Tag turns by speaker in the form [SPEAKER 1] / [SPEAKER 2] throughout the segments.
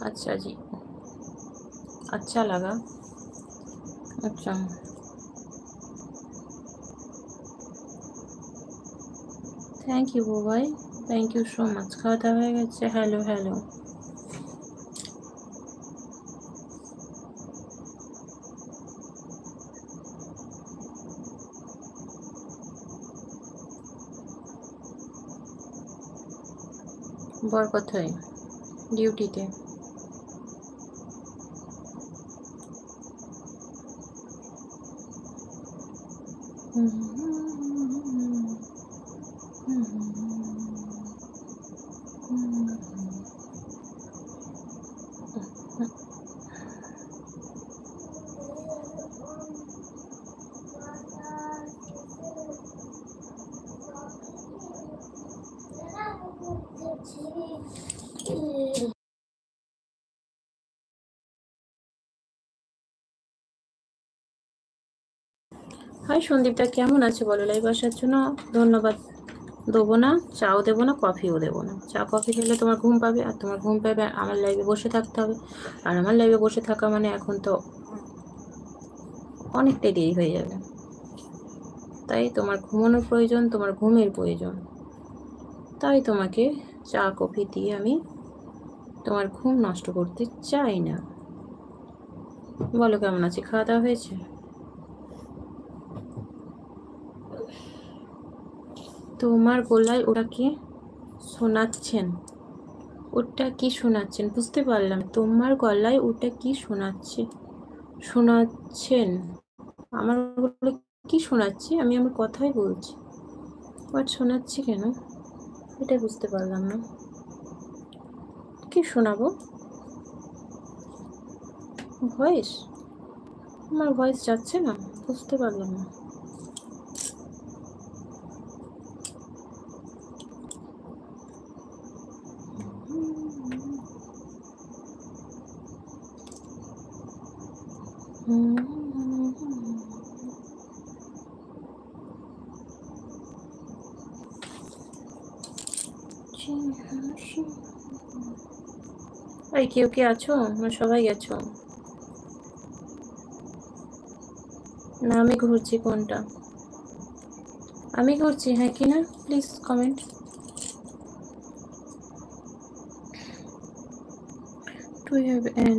[SPEAKER 1] अच्छा जी, अच्छा लगा। अच्छा, थैंक यू वो भाई, थैंक यू सो माच। खाওয়া দাওয়া হয়ে গেছে? Hello hello. বর কোথায়? ডিউটিতে। হাই সন্দীপদা, কেমন আছে বলো? লাইভ আসার জন্য ধন্যবাদ। দেবো না, চাও দেবো না, কফিও দেবো না। চা কফি খেলে তোমার ঘুম পাবে, আর তোমার ঘুম পাবে আমার লাইভে বসে থাকতে হবে। আর আমার লাইভে বসে থাকা মানে এখন তো অনেকটাই দেরি হয়ে যাবে। তাই তোমার ঘুমানোর প্রয়োজন, তোমার ঘুমের প্রয়োজন। তাই তোমাকে চা কফি দিয়ে আমি তোমার ঘুম নষ্ট করতে চাই না। বলো কেমন আছে? খাওয়া দাওয়া হয়েছে? তোমার গলায় ওটা কি শোনাচ্ছেন? ওটা কি শোনাচ্ছেন বুঝতে পারলাম। তোমার গলায় ওটা কি শোনাচ্ছেন? আমার গলায় কি শোনাচ্ছি? আমি আমার কথাই বলছি, বাট শোনাচ্ছি কেন এটাই বুঝতে পারলাম না। কি শোনাবো? ভয়েস? আমার ভয়েস যাচ্ছে না, বুঝতে পারলাম না। এই কেউ কি আছো না সবাই গেছো? না আমি ঘুরছি। কোনটা? আমি ঘুরছি, হ্যাঁ কি না? Please comment. To have an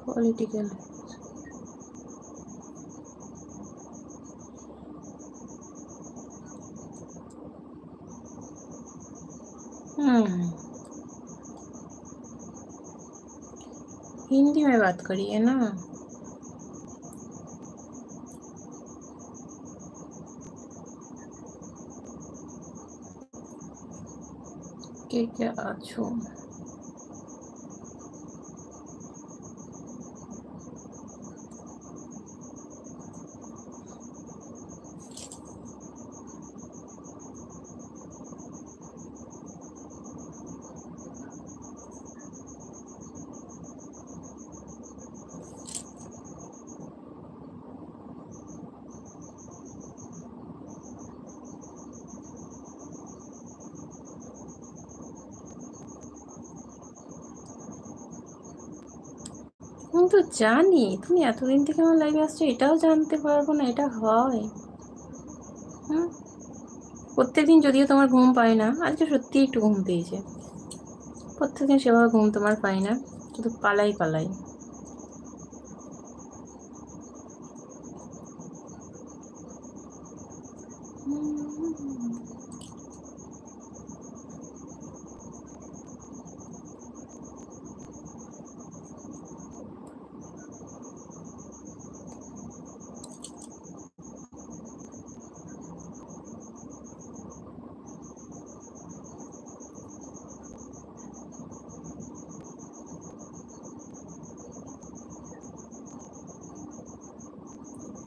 [SPEAKER 1] political. Hindi में बात करिए ना। के क्या आछो? আমি তো জানি তুমি এতদিন থেকে আমার লাইভে আসছো, এটাও জানতে পারবো না? এটা হয়? হুম। প্রত্যেকদিন যদিও তোমার ঘুম পায় না, আজকে সত্যি একটু ঘুম পেয়েছে। প্রত্যেকদিন সেভাবে ঘুম তোমার পাই না, শুধু পালাই পালাই।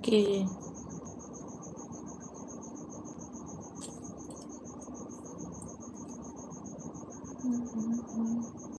[SPEAKER 1] কে?